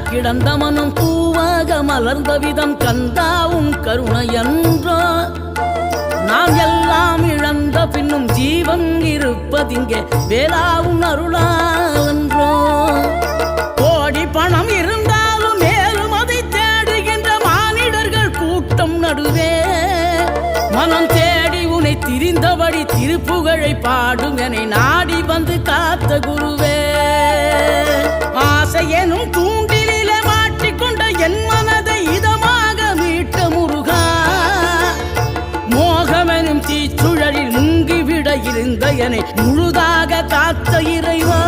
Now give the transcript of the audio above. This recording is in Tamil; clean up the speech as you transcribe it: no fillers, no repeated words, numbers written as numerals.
கிடந்த மனம் பூவாக மலர்ந்த விதம் கந்தாவும் கருணை என்றோ நாம் எல்லாம் இழந்த பின்னும் ஜீவன் இருப்பதிங்கே வேளாவும் அருளாவென்றோ கோடி பணம் இருந்தாலும் மேலும் அதை தேடுகின்ற மானிடர்கள் கூட்டம் நடுவே மனம் தேடி உனை திரிந்தபடி திருப்புகழை பாடும் என நாடி வந்து காத்த குருவே ஆசை எனும் தூண்டிலே மாட்டிக்கொண்ட என் மனதை இதமாக மீட்ட முருகா மோகமெனும் தீச்சுழலில் முங்கிவிட இருந்த என்னை முழுதாக காத்த இறைவா